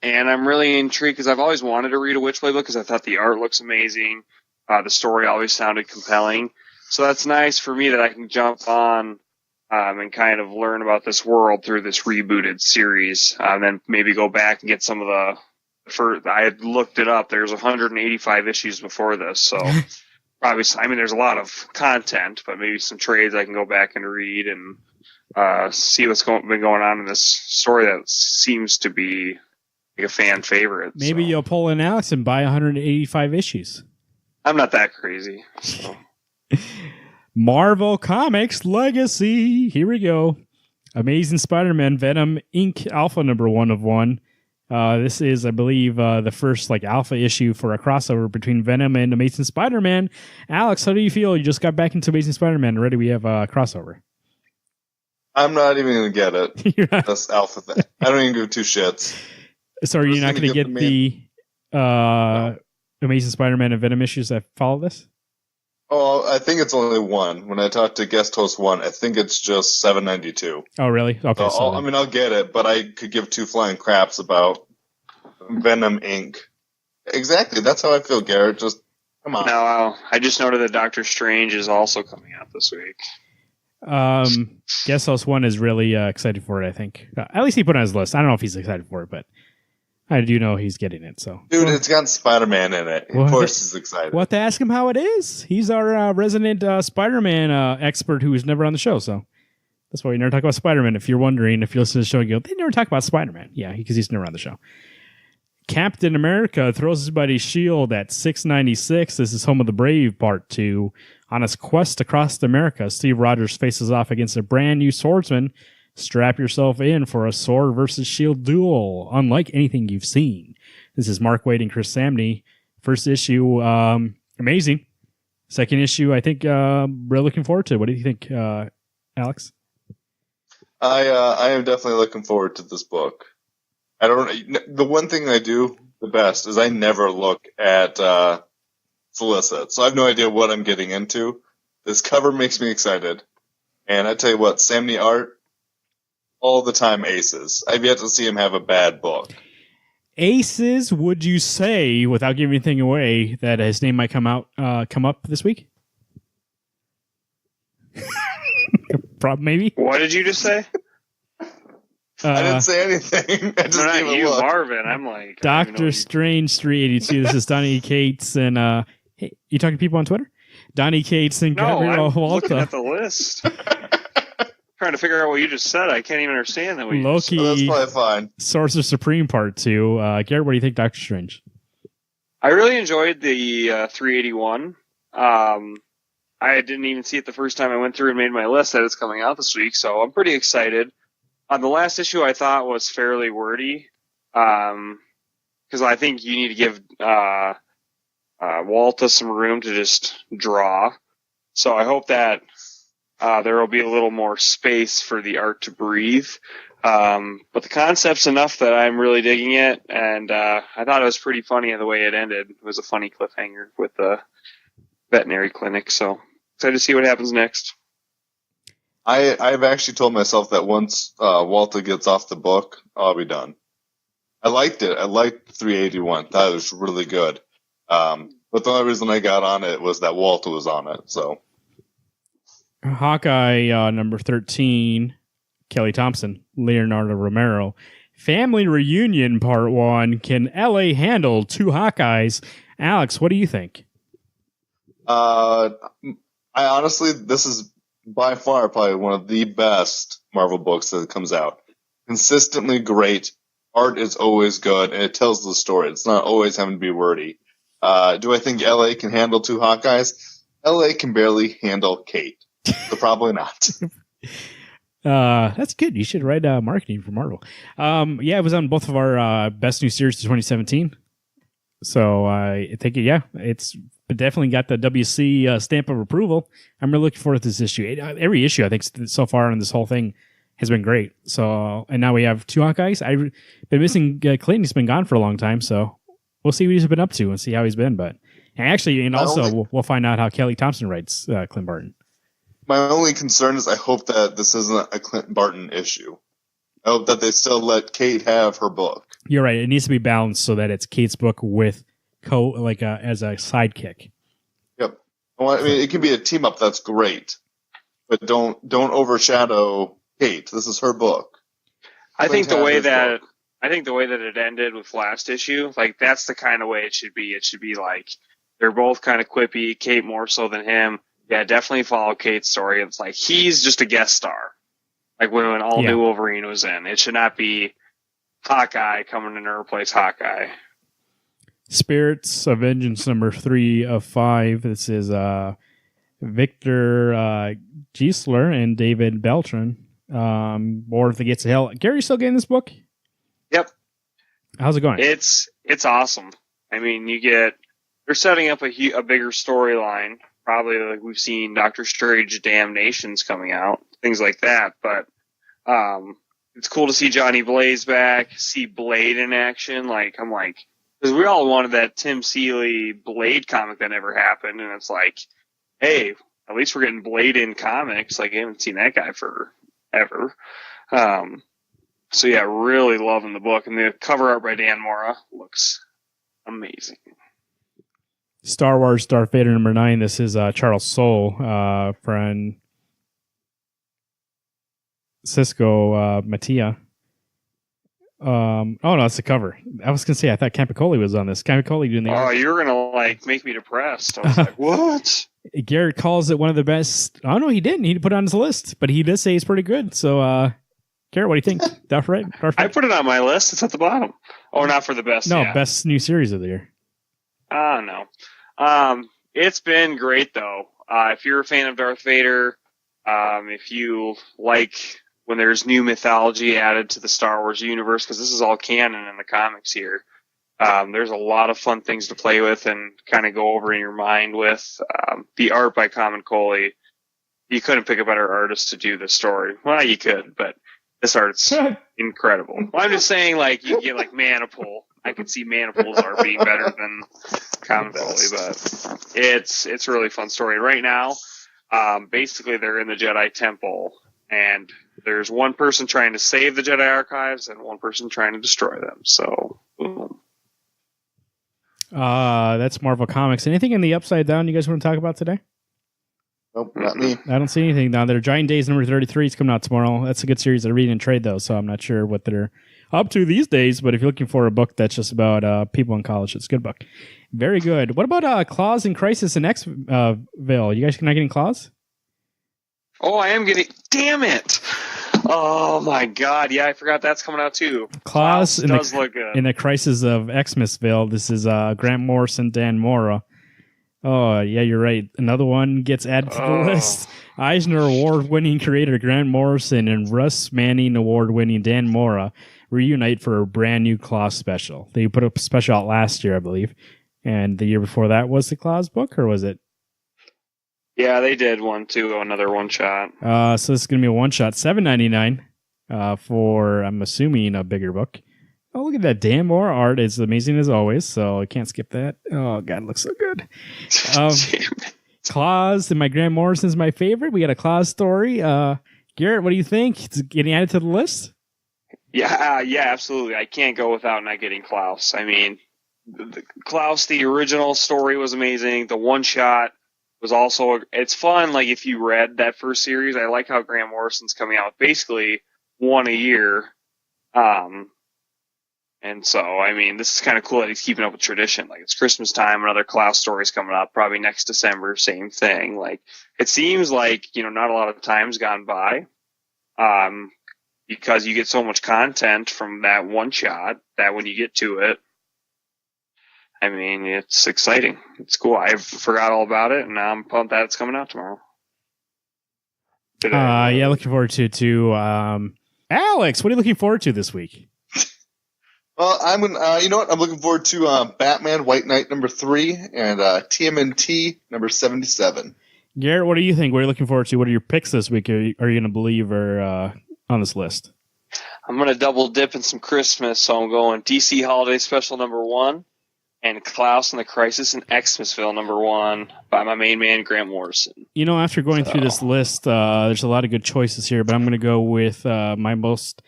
I'm really intrigued because I've always wanted to read a Witchblade book because I thought the art looks amazing. The story always sounded compelling. So that's nice for me that I can jump on and kind of learn about this world through this rebooted series. And then maybe go back and get some of I had looked it up. There's 185 issues before this. So probably, there's a lot of content, but maybe some trades I can go back and read and see what's been going on in this story that seems to be a fan favorite. Maybe you'll pull in Alex and buy 185 issues. I'm not that crazy. So. Marvel Comics Legacy. Here we go. Amazing Spider-Man Venom Inc. Alpha #1 of 1. This is, I believe, the first alpha issue for a crossover between Venom and Amazing Spider-Man. Alex, how do you feel? You just got back into Amazing Spider-Man. Already we have a crossover. I'm not even going to get it. This alpha thing. I don't even give 2 shits. So are you not going to get the Amazing Spider-Man and Venom issues that follow this? Oh, I think it's only one. When I talked to guest host one, I think it's just $7.92. Oh, really? Okay, So I'll get it, but I could give two flying craps about Venom Inc. Exactly. That's how I feel, Garrett. Just come on. No, I just noted that Doctor Strange is also coming out this week. Guest host one is really excited for it. I think at least he put it on his list. I don't know if he's excited for it, but I do know he's getting it. So, dude, it's got Spider-Man in it. Of course, he's excited. We'll have to ask him how it is. He's our resident Spider-Man expert who's never on the show. So that's why we never talk about Spider-Man. If you're wondering, if you listen to the show and go, they never talk about Spider-Man. Yeah, because he's never on the show. Captain America throws his buddy Shield at 696. This is Home of the Brave Part 2. On his quest across America, Steve Rogers faces off against a brand new swordsman. Strap yourself in for a sword versus shield duel, unlike anything you've seen. This is Mark Waid and Chris Samney. First issue, amazing. Second issue, I think really looking forward to. What do you think, Alex? I am definitely looking forward to this book. The one thing I do the best is I never look at solicit, so I have no idea what I'm getting into. This cover makes me excited, and I tell you what, Samney art, all the time aces. I've yet to see him have a bad book. Aces, would you say, without giving anything away, that his name might come up this week? Maybe. What did you just say? I didn't say anything. I just gave a look. Marvin. I'm like Doctor Strange 382. This is Donnie Cates and hey, you talking to people on Twitter? Donnie Cates and Gabriel I'm Walta. looking at the list. Trying to figure out what you just said. I can't even understand that. Loki. That's probably fine. Sorcerer Supreme Part 2. Garrett, what do you think, Doctor Strange? I really enjoyed the 381. I didn't even see it the first time I went through and made my list that it's coming out this week, so I'm pretty excited. The last issue I thought was fairly wordy, because I think you need to give Walta some room to just draw. So I hope that there will be a little more space for the art to breathe. But the concept's enough that I'm really digging it, and I thought it was pretty funny the way it ended. It was a funny cliffhanger with the veterinary clinic, so excited to see what happens next. I've actually told myself that once Walta gets off the book, I'll be done. I liked it. I liked 381. That was really good. But the only reason I got on it was that Walta was on it. So, Hawkeye number 13, Kelly Thompson, Leonardo Romero. Family Reunion Part 1. Can LA handle two Hawkeyes? Alex, what do you think? I honestly, this is by far probably one of the best Marvel books that comes out. Consistently great. Art is always good, and it tells the story. It's not always having to be wordy. Do I think LA can handle two Hawkeyes? LA can barely handle Kate. So probably not. That's good. You should write marketing for Marvel. Yeah, it was on both of our best new series of 2017. So I think, it's definitely got the WC stamp of approval. I'm really looking forward to this issue. Every issue, I think, so far on this whole thing has been great. So, and now we have two Hawkeyes. I've been missing Clayton. He's been gone for a long time, so we'll see what he's been up to and see how he's been. But we'll find out how Kelly Thompson writes Clint Barton. My only concern is I hope that this isn't a Clint Barton issue. I hope that they still let Kate have her book. You're right. It needs to be balanced so that it's Kate's book with as a sidekick. Yep. Well, I mean, it can be a team up. That's great, but don't overshadow Kate. This is her book. I think the way that it ended with last issue, like that's the kind of way it should be. It should be like they're both kind of quippy. Kate more so than him. Yeah, definitely follow Kate's story. It's like he's just a guest star, like when all new Wolverine was in. It should not be Hawkeye coming in to replace Hawkeye. Spirits of Vengeance number 3 of 5. This is Victor Giesler and David Beltran. More if it gets to hell. Gary, still getting this book? Yep. How's it going? It's awesome. I mean, they're setting up a bigger storyline. Probably like we've seen Doctor Strange Damnations coming out, things like that. But it's cool to see Johnny Blaze back, see Blade in action. Because we all wanted that Tim Seeley Blade comic that never happened, and it's like hey, at least we're getting Blade in comics. Like, I haven't seen that guy forever. So yeah, really loving the book, and the cover art by Dan Mora looks amazing. Star Wars Darth Vader #9. This is Charles Soule, Francisco Mattia. Oh no, it's the cover. I was gonna say I thought Campicoli was on this. Campicoli doing the art. You were gonna like make me depressed. I was like, what? Garrett calls it one of the best. Oh no, he didn't. He put it on his list, but he does say it's pretty good. So, Garrett, what do you think? Darth Vader? I put it on my list. It's at the bottom. Oh, not for the best. No, best new series of the year. No. It's been great though. If you're a fan of Darth Vader, if you like when there's new mythology added to the Star Wars universe, because this is all canon in the comics here, there's a lot of fun things to play with and kind of go over in your mind with. The art by Campicoli, you couldn't pick a better artist to do this story. Well, you could, but this art's incredible. Well, I'm just saying, like, you get like Manipul. I could see Manipul's art being better than Campicoli, but it's a really fun story. Right now, basically they're in the Jedi Temple, and there's one person trying to save the Jedi archives and one person trying to destroy them. So, boom. That's Marvel Comics. Anything in the Upside Down you guys want to talk about today? Nope, not me. I don't see anything down there. Giant Days #33 is coming out tomorrow. That's a good series. I read and trade though, so I'm not sure what they're up to these days. But if you're looking for a book that's just about people in college, it's a good book. Very good. What about Claws and Crisis in Xville? You guys not getting Claws? Oh, I am getting. Damn it! Oh my God! Yeah, I forgot that's coming out too. Claws does look good. In the Crisis of Xmasville. This is Grant Morrison, Dan Mora. Oh, yeah, you're right. Another one gets added to the list. Eisner Award-winning creator Grant Morrison and Russ Manning Award-winning Dan Mora reunite for a brand new Claws special. They put a special out last year, I believe. And the year before that was the Claws book, or was it? Yeah, they did one too, another one-shot. So this is going to be a one-shot, $7.99 for, I'm assuming, a bigger book. Oh, look at that. Dan Mora art is amazing as always, so I can't skip that. Oh, God, it looks so good. Claws and my Grant Morrison's my favorite. We got a Claws story. Garrett, what do you think? It's getting added to the list? Yeah, absolutely. I can't go without not getting Klaus. I mean, Klaus, the original story was amazing. The one-shot was also, it's fun. Like, if you read that first series, I like how Grant Morrison's coming out with basically one a year. And so, I mean, this is kind of cool that he's keeping up with tradition. Like, it's Christmas time, another Klaus story's coming up, probably next December, same thing. Like, it seems like, not a lot of time's gone by, because you get so much content from that one shot that when you get to it, I mean, it's exciting. It's cool. I forgot all about it, and now I'm pumped that it's coming out tomorrow. Yeah, looking forward to it too. Alex, what are you looking forward to this week? Well, you know what? I'm looking forward to Batman White Knight #3 and TMNT #77. Garrett, what do you think? What are you looking forward to? What are your picks this week? Are you going to believe are on this list? I'm going to double dip in some Christmas, so I'm going DC Holiday Special #1 and Klaus and the Crisis in Xmasville #1 by my main man, Grant Morrison. After going through this list, there's a lot of good choices here, but I'm going to go with my most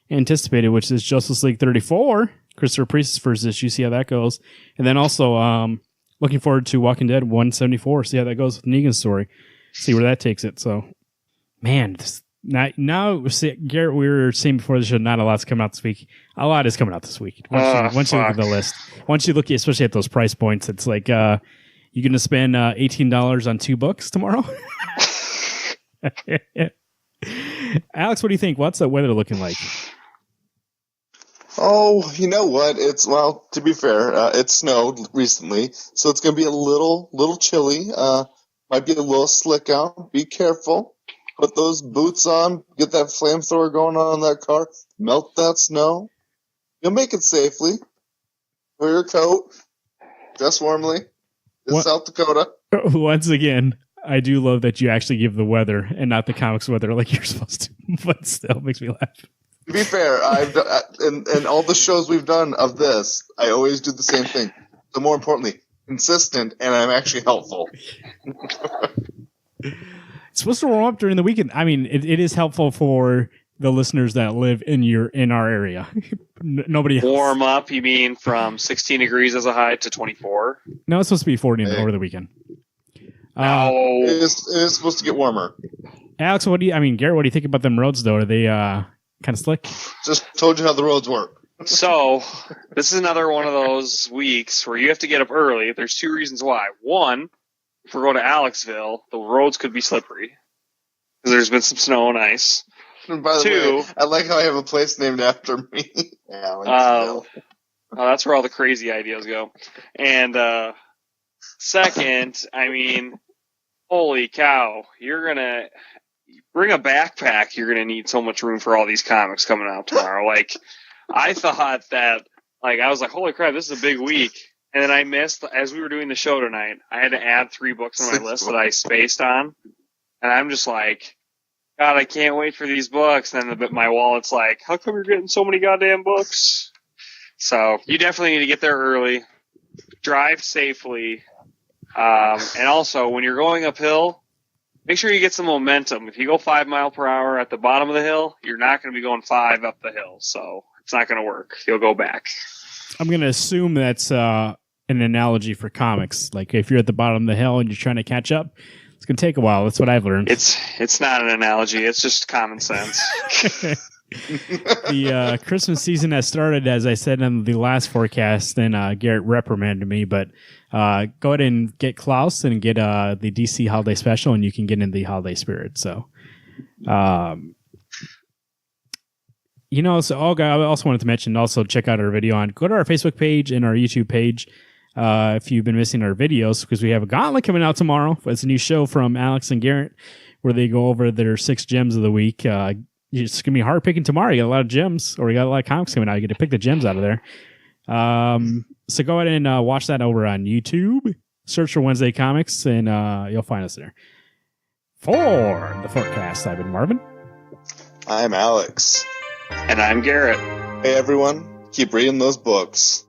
anticipated, which is Justice League 34, Christopher Priest's first issue. See how that goes. And then also looking forward to Walking Dead 174. See how that goes with Negan's story. See where that takes it. So, man, now Garrett, we were saying before the show, not a lot's coming out this week. A lot is coming out this week. Once you look at the list, once you look, especially at those price points, it's like you're going to spend $18 on 2 books tomorrow. Alex, what do you think? What's the weather looking like? Oh, you know what? To be fair, it snowed recently, so it's going to be a little chilly. Might be a little slick out. Be careful. Put those boots on. Get that flamethrower going on in that car. Melt that snow. You'll make it safely. Wear your coat. Dress warmly. It's South Dakota. Once again, I do love that you actually give the weather and not the comics weather like you're supposed to, but still makes me laugh. To be fair, I've in all the shows we've done of this, I always do the same thing. So more importantly, consistent, and I'm actually helpful. It's supposed to warm up during the weekend. I mean, it is helpful for the listeners that live in our area. Nobody else. Warm up, you mean from 16 degrees as a high to 24? No, it's supposed to be 40 over the weekend. No. It is supposed to get warmer. Alex, Garrett, what do you think about them roads, though? Are they kind of slick? Just told you how the roads work. So, this is another one of those weeks where you have to get up early. There's two reasons why. One, if we're going to Alexville, the roads could be slippery because there's been some snow and ice. And by the way, I like how I have a place named after me. Alexville. That's where all the crazy ideas go. And second, I mean, holy cow, you're going to bring a backpack. You're going to need so much room for all these comics coming out tomorrow. Like, I thought that, I was like, holy crap, this is a big week. And then I missed, as we were doing the show tonight, I had to add 3 books on my list that I spaced on. And I'm just like, God, I can't wait for these books. And then my wallet's like, how come you're getting so many goddamn books? So you definitely need to get there early, drive safely. And also, when you're going uphill, make sure you get some momentum. If you go 5 miles per hour at the bottom of the hill, you're not going to be going 5 up the hill. So it's not going to work. You'll go back. I'm going to assume that's an analogy for comics. Like if you're at the bottom of the hill and you're trying to catch up, it's going to take a while. That's what I've learned. It's not an analogy. It's just common sense. The Christmas season has started, as I said in the last forecast, and Garrett reprimanded me, but go ahead and get Klaus and get the DC Holiday Special, and you can get in the holiday spirit. So, I also wanted to mention, also check out our video go to our Facebook page and our YouTube page if you've been missing our videos, because we have a gauntlet coming out tomorrow. It's a new show from Alex and Garrett where they go over their 6 gems of the week. It's going to be hard picking tomorrow. You got a lot of gems, or you got a lot of comics coming out. You get to pick the gems out of there. So go ahead and watch that over on YouTube. Search for Wednesday Comics, and you'll find us there. For the forecast, I've been Marvin. I'm Alex. And I'm Garrett. Hey, everyone. Keep reading those books.